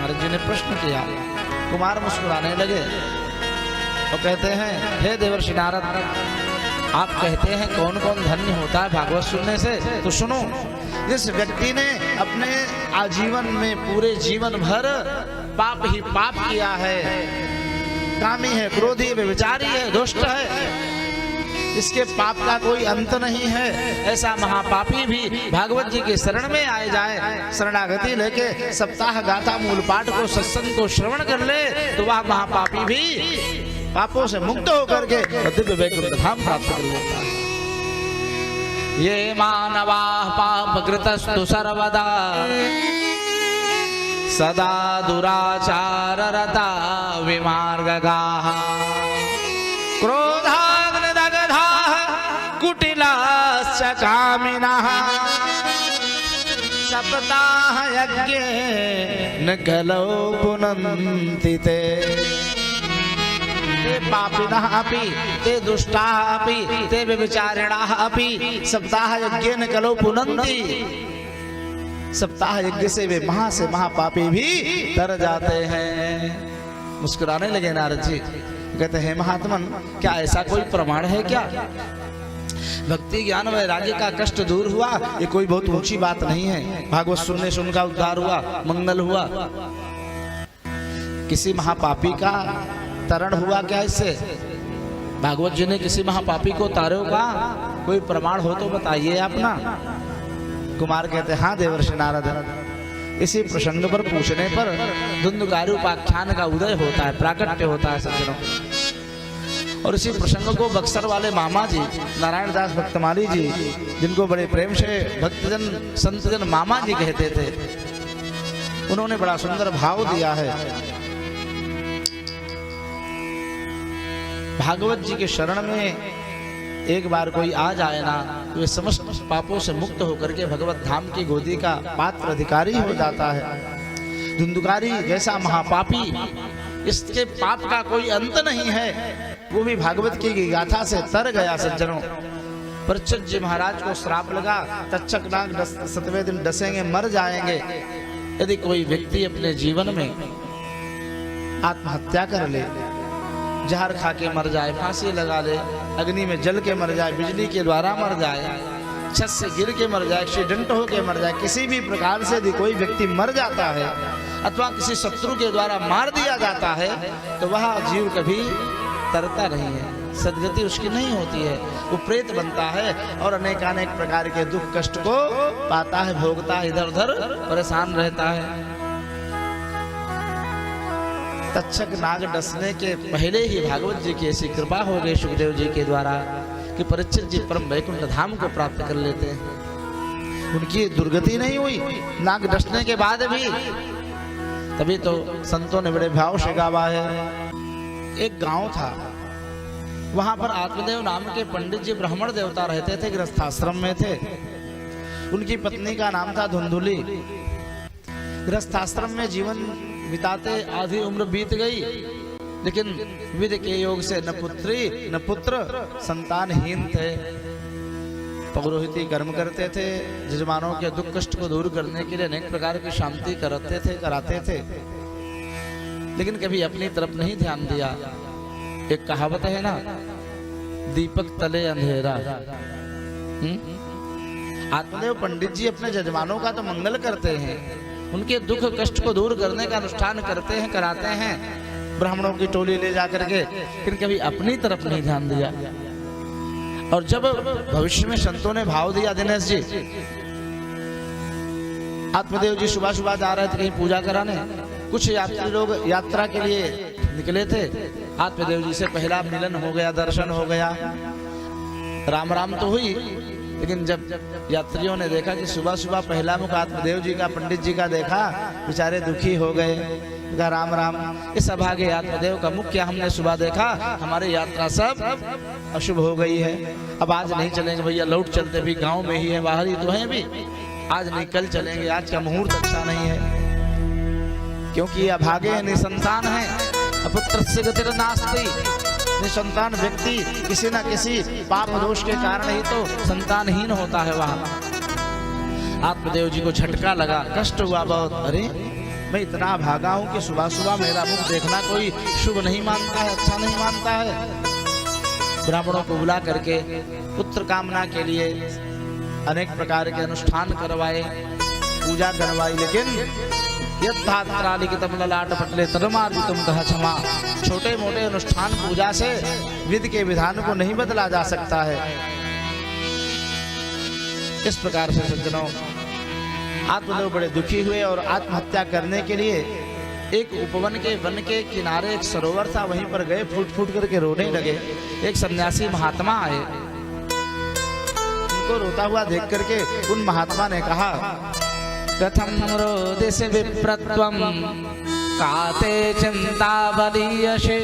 नारद जी ने प्रश्न किया। कुमार मुस्कुराने लगे और कहते हैं, हे देवर्षि नारद, आप कहते हैं कौन कौन धन्य होता है भागवत सुनने से, तो सुनो। जिस व्यक्ति ने अपने आजीवन में पूरे जीवन भर पाप ही पाप किया है, कामी है, क्रोधी है, व्यभिचारी है, दुष्ट है, इसके पाप का कोई अंत नहीं है, ऐसा महापापी भी भागवत जी के शरण में आए जाए, शरणागति लेके सप्ताह गाथा मूल पाठ को, सत्संग को श्रवण कर ले, तो वह महापापी भी पापों से मुक्त होकर के दिव्य वैकुंठ धाम प्राप्त कर लेता है। ये मानवा पापकृतस्तु सर्वदा सदा दुराचार रता विमार्गगाः क्रोधाग्निदग्धाः कुटिलाश्च कामिनः सप्ताह यज्ञेन कलौ पुनन्ति ते। ते पापिनः अपि ते दुष्टाः अपि ते व्यभिचारिणः अपि सप्ताह यज्ञेन कलौ पुनन्ति। सप्ताह यज्ञ से वे महापापी भी तर जाते हैं। मुस्कुराने लगे नारद जी, कहते हैं, महात्मन, क्या ऐसा कोई प्रमाण है क्या? भक्ति ज्ञान वैराग्य का कष्ट दूर हुआ, ये कोई बहुत ऊंची बात नहीं है। भागवत सुनने से उनका उद्धार हुआ, मंगल हुआ। किसी महापापी का तरण हुआ क्या इससे? भागवत जी ने किसी महापापी को तारे का कोई प्रमाण हो तो बताइए आप ना। कुमार कहते, हाँ देवर्षि नारद, इसी प्रसंग पर पूछने पर धुंधुकारी उपाख्यान का उदय होता है, प्राकट्य होता है सज्जनों। और इसी प्रसंग को बक्सर वाले मामा जी नारायण दास भक्तमाली जी, जिनको बड़े प्रेम से भक्तजन संतजन मामा जी कहते थे, उन्होंने बड़ा सुंदर भाव दिया है। भागवत जी के शरण में एक बार कोई आ जाए ना, तो वे समस्त पापों से मुक्त होकर के भगवत धाम की गोदी का पात्र अधिकारी हो जाता है। धुंधुकारी जैसा महापापी, इसके पाप का कोई अंत नहीं है, वो भी भागवत की गाथा से तर गया सज्जनों। परीक्षित जी महाराज को श्राप लगा, तक्षक नाग 7वें दिन डसेंगे, मर जाएंगे। यदि कोई व्यक्ति अपने जीवन में आत्महत्या कर ले, जहर खा के मर जाए, फांसी लगा ले, अग्नि में जल के मर जाए, बिजली के द्वारा मर जाए, छत से गिर के मर जाए, एक्सीडेंट हो के मर जाए, किसी भी प्रकार से यदि कोई व्यक्ति मर जाता है अथवा किसी शत्रु के द्वारा मार दिया जाता है, तो वह जीव कभी तरता नहीं है, सदगति उसकी नहीं होती है, वो प्रेत बनता है और अनेकानेक प्रकार के दुख कष्ट को पाता है, भोगता है, इधर उधर परेशान रहता है। तक्षक नाग डसने के पहले ही भागवत जी की ऐसी कृपा हो गई सुखदेव जी के द्वारा कि परीक्षित जी परम वैकुंठ धाम को प्राप्त कर लेते हैं। उनकी दुर्गति नहीं हुई नाग डसने के बाद भी। तभी तो संतों ने बड़े भाव से गावा है। एक गांव था, वहां पर आत्मदेव नाम के पंडित जी ब्राह्मण देवता रहते थे, गृहस्थाश्रम में थे। उनकी पत्नी का नाम था धुंधुली। गृहस्थाश्रम में जीवन बिताते आधी उम्र बीत गई, लेकिन विधि के योग से न पुत्री न पुत्र, संतानहीन थे। पौरोहिती कर्म करते थे, जजमानों के दुख कष्ट को दूर करने के लिए अनेक प्रकार की शांति कराते थे, लेकिन कभी अपनी तरफ नहीं ध्यान दिया। एक कहावत है ना, दीपक तले अंधेरा। आत्मदेव पंडित जी अपने जजमानों का तो मंगल करते हैं, उनके दुख कष्ट को दूर करने का अनुष्ठान करते हैं, कराते हैं, ब्राह्मणों की टोली ले जाकर के, लेकिन कभी अपनी तरफ नहीं ध्यान दिया। और जब भविष्य में संतों ने भाव दिया, दिनेश जी आत्मदेव जी सुबह सुबह जा रहे थे कहीं पूजा कराने, कुछ यात्री लोग यात्रा के लिए निकले थे। आत्मदेव जी से पहला मिलन हो गया, दर्शन हो गया, राम राम तो हुई, लेकिन जब यात्रियों ने देखा कि सुबह सुबह पहला मुख आत्मदेव जी का, पंडित जी का देखा, बेचारे दुखी हो गए, कहा राम राम, इस अभागे आत्मदेव का मुख क्या हमने सुबह देखा, हमारी यात्रा सब अशुभ हो गई है, अब आज नहीं चलेंगे भैया, लौट चलते भी गांव में ही है, बाहर ही तो है भी, आज नहीं कल चलेंगे, आज का मुहूर्त अच्छा नहीं है, क्योंकि अभागे निसंतान है, अपुत्र से गतिर नास्ति। निसंतान व्यक्ति किसी न किसी पाप दोष के कारण ही तो संतानहीन होता है। वहां आत्मदेव जी को झटका लगा, कष्ट हुआ बहुत। अरे मैं इतना भागा हूँ कि सुबह सुबह मेरा मुख देखना कोई शुभ नहीं मानता है, अच्छा नहीं मानता है। ब्राह्मणों को बुला करके पुत्र कामना के लिए अनेक प्रकार के अनुष्ठान करवाए, पूजा करवाई, लेकिन यत्थात्रालिखितं ललाट पटले तदमार्जितुं कहा क्षमा। छोटे मोटे अनुष्ठान पूजा से विधि के विधान को नहीं बदला जा सकता है। इस प्रकार से सज्जनों, आत्मदेव बड़े दुखी हुए और आत्महत्या करने के लिए एक उपवन के वन के किनारे एक सरोवर था, वहीं पर गए, फूट फूट करके रोने लगे। एक सन्यासी महात्मा आए, उनको रोता हुआ देख करके उन महात्मा ने कहा, कथम रोदिसि विप्रत्वं काते चिंता बलीयसे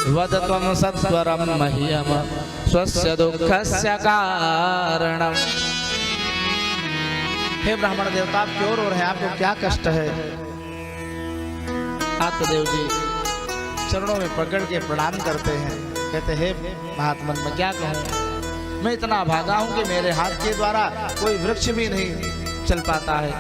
वद त्वं सत्वरं मह्यम स्वस्य दुःखस्य कारणम्। हे ब्राह्मण देवता, आप क्यों रो रहे हैं? आपको क्या कष्ट है? आत्मदेव जी चरणों में पकड़ के प्रणाम करते हैं, कहते हे महात्मा, मैं क्या कहूँ, मैं इतना भागा हूँ कि मेरे हाथ के द्वारा कोई वृक्ष भी नहीं चल पाता है।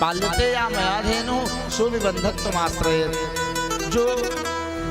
पाल्यते या मयाधेनु सुविबंधत्वम् आश्रयेत्। जो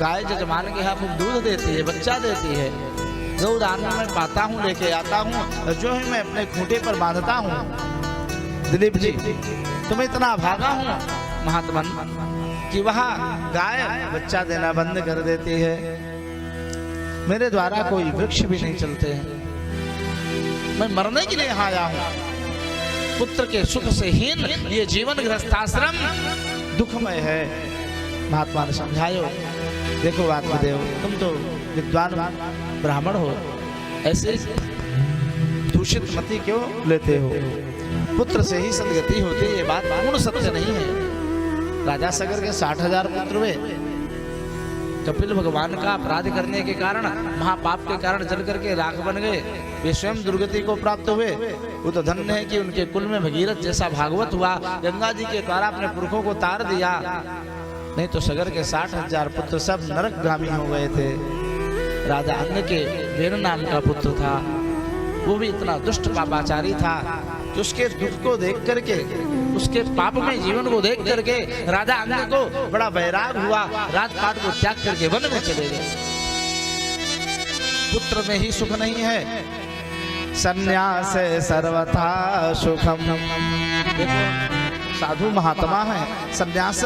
गाय जजमान के यहाँ दूध देती है, बच्चा देती है, गौदान में मैं पाता हूँ, लेके आता हूँ, जो है मैं अपने खूंटे पर बांधता हूँ। दिलीप जी, तुम्हें इतना भागा हूँ महात्मन कि वहाँ गाय बच्चा देना बंद कर देती है, मेरे द्वारा कोई वृक्ष भी नहीं चलते हैं, मैं मरने के लिए यहाँ आया हूँ। पुत्र के सुख से हीन ये जीवन गृहस्थाश्रम दुखमय है। महात्मा ने समझायो, देखो आत्मदेव, तुम तो विद्वान ब्राह्मण हो, ऐसे दूषित मति क्यों लेते हो? पुत्र से ही सदगति होती है, ये बात पूर्ण सत्य नहीं है। राजा सगर के 60,000 पुत्र हुए, कपिल भगवान का अपराध करने के कारण, महापाप के कारण जल करके राख बन गए, वे स्वयं दुर्गति को प्राप्त हुए। वो तो धन्य है कि उनके कुल में भगीरथ जैसा भागवत हुआ, गंगा जी के द्वारा अपने पुरखों को तार दिया, नहीं तो सगर के 60,000 पुत्र सब नरकगामी हो गए थे। राजा अंग के वेन नाम का पुत्र था, वो भी इतना दुष्ट पापाचारी था कि उसके दुख को देख करके, उसके पाप में जीवन को देख करके राजा अंग को बड़ा वैराग हुआ, राजपाट को त्याग करके वन में चले गए। पुत्र में ही सुख नहीं है, संन्यास सर्वथा सुखम। देखो साधु महात्मा है, संन्यास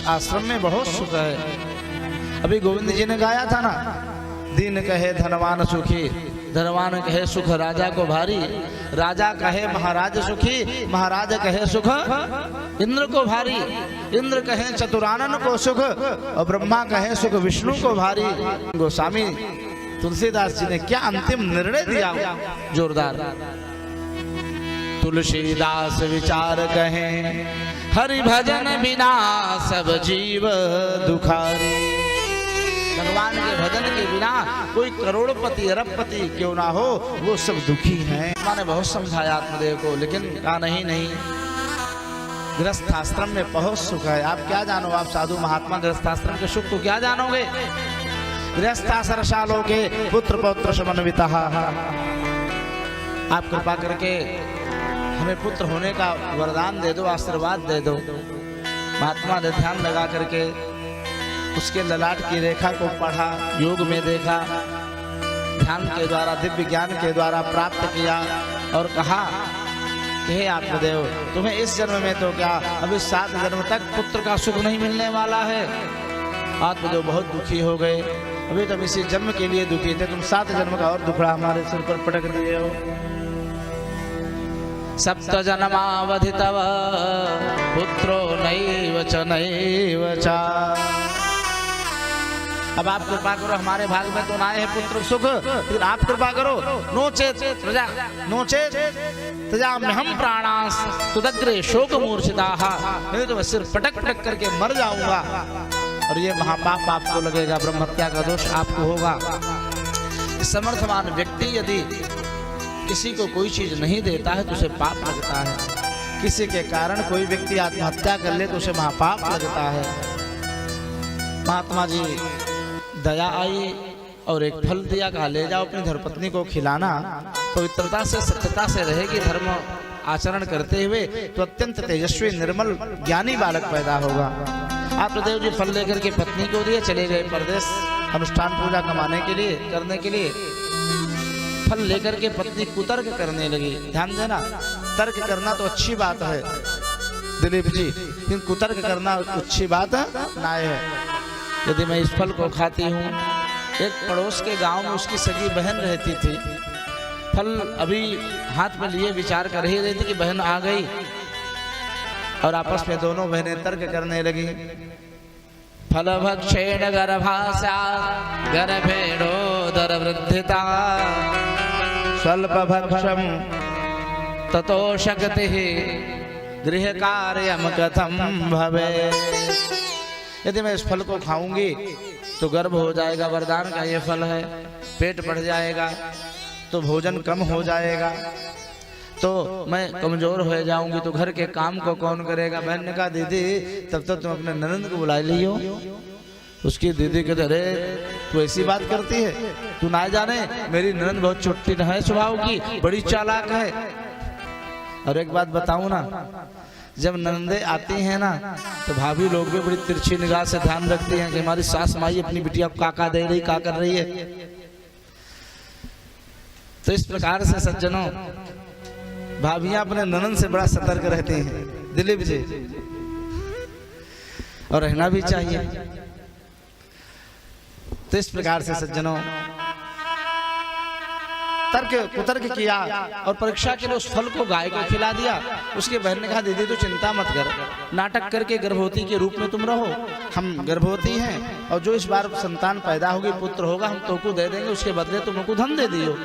आश्रम में बहुत सुख है। अभी गोविंद जी ने गाया था ना, दीन कहे धनवान सुखी, धनवान कहे सुख राजा को भारी, राजा कहे महाराज सुखी, महाराज कहे सुख इंद्र को भारी, इंद्र कहे चतुरानन को सुख और ब्रह्मा कहे सुख विष्णु को भारी। गोस्वामी तुलसीदास जी ने क्या अंतिम निर्णय दिया, जोरदार। तुलसीदास विचार कहे, हरि भजन बिना सब जीव दुखारी। भगवान के भजन के बिना कोई करोड़पति अरबपति क्यों ना हो, वो सब दुखी हैं। मैंने बहुत समझाया आत्मदेव को, लेकिन कहा नहीं, गृहस्थाश्रम में बहुत सुख है। आप क्या जानो, आप साधु महात्मा गृहस्थाश्रम के सुख को क्या जानोगे? गृहस्थाश्रशालों के पुत्र पौत्र समन्विता। आप कृपा करके हमें पुत्र होने का वरदान दे दो, आशीर्वाद दे दो। महात्मा ने ध्यान लगा करके उसके ललाट की रेखा को पढ़ा, योग में देखा, ध्यान के द्वारा, दिव्य ज्ञान के द्वारा प्राप्त किया और कहा कि हे आत्मदेव, तुम्हें इस जन्म में तो क्या, अभी 7 जन्म तक पुत्र का सुख नहीं मिलने वाला है। आत्मदेव बहुत दुखी हो गए, अभी तुम इसी जन्म के लिए दुखी थे, तुम 7 जन्म का और दुखड़ा हमारे सिर पर पटक दिए हो। सप्त जन्मावधि तव पुत्रो नैव च नैव च। अब आप कृपा करो, हमारे भाग में तो ना है पुत्र सुख, फिर आप कृपा करो। नोचेत त्यजाम्यहं प्राणांस तुदग्रे शोक मूर्छिताः। नहीं तो मैं सिर पटक पटक करके मर जाऊंगा और ये महापाप आपको लगेगा, ब्रह्म हत्या का दोष आपको होगा। समर्थवान व्यक्ति यदि किसी को कोई चीज नहीं देता है तो उसे पाप लगता है। किसी के कारण कोई व्यक्ति आत्महत्या कर ले तो उसे महापाप लगता है। महात्मा जी दया आई और एक फल दिया, कहा ले जाओ अपनी धर्मपत्नी को खिलाना, पवित्रता से सत्यता से रहेगी, धर्म आचरण करते हुए तो अत्यंत तेजस्वी निर्मल ज्ञानी बालक पैदा होगा। आत्मदेव जी फल लेकर के पत्नी को दिए, चले गए परदेश अनुष्ठान पूजा कमाने के लिए, करने के लिए। फल लेकर के पत्नी कुतर्क करने लगी। ध्यान देना, तर्क करना तो अच्छी बात है दिलीप जी, लेकिन कुतर्क करना अच्छी बात ना है। यदि मैं इस फल को खाती हूँ, एक पड़ोस के गांव में उसकी सगी बहन रहती थी, फल अभी हाथ में लिए विचार कर ही रही थी कि बहन आ गई, और आपस में दोनों बहनें तर्क करने लगी। फल भक्षेण गर्भास्या गर्भेणोदर वृद्धिता स्वल्प भक्षम ततो शक्ति गृह कार्यम कथम भवे। यदि मैं इस फल को खाऊंगी तो गर्भ हो जाएगा, वरदान का ये फल है। पेट बढ़ जाएगा तो भोजन कम हो जाएगा, तो मैं कमजोर हो जाऊंगी, तो घर के काम को कौन करेगा। बहन ने कहा दीदी तब तक तुम अपने ननंद को बुला लियो। उसकी दीदी कहते अरे तू ऐसी बात करती है, तू ना जाने मेरी ननंद बहुत चुटकी है स्वभाव की, बड़ी चालाक है। और एक बात बताऊं ना, जब ननंदे आती हैं ना तो भाभी लोग भी बड़ी तिरछी निगाह से ध्यान रखती हैं कि हमारी सास माई अपनी बिटिया को काका दे रही, का कर रही है। तो इस प्रकार से सज्जनों, भाभियां अपने ननंद से बड़ा सतर्क रहती हैं दिलीप जी, और रहना भी चाहिए। तो इस प्रकार से सज्जनों, तर्क कुतर्क किया और परीक्षा के लिए उस फल को गाय को खिला दिया। उसके बहन ने कहा दीदी तो चिंता मत कर, नाटक करके गर्भवती के रूप में तुम रहो, हम गर्भवती हैं और जो इस बार संतान पैदा होगी, पुत्र होगा, हम तुमको दे देंगे, उसके बदले तुमको धन दे दियो।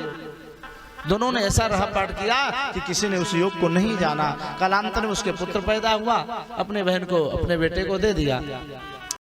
दोनों ने ऐसा रहा पाठ किया कि किसी ने उस योग को नहीं जाना। कालांतर में उसके पुत्र पैदा हुआ, अपने बहन को, अपने बेटे को दे दिया।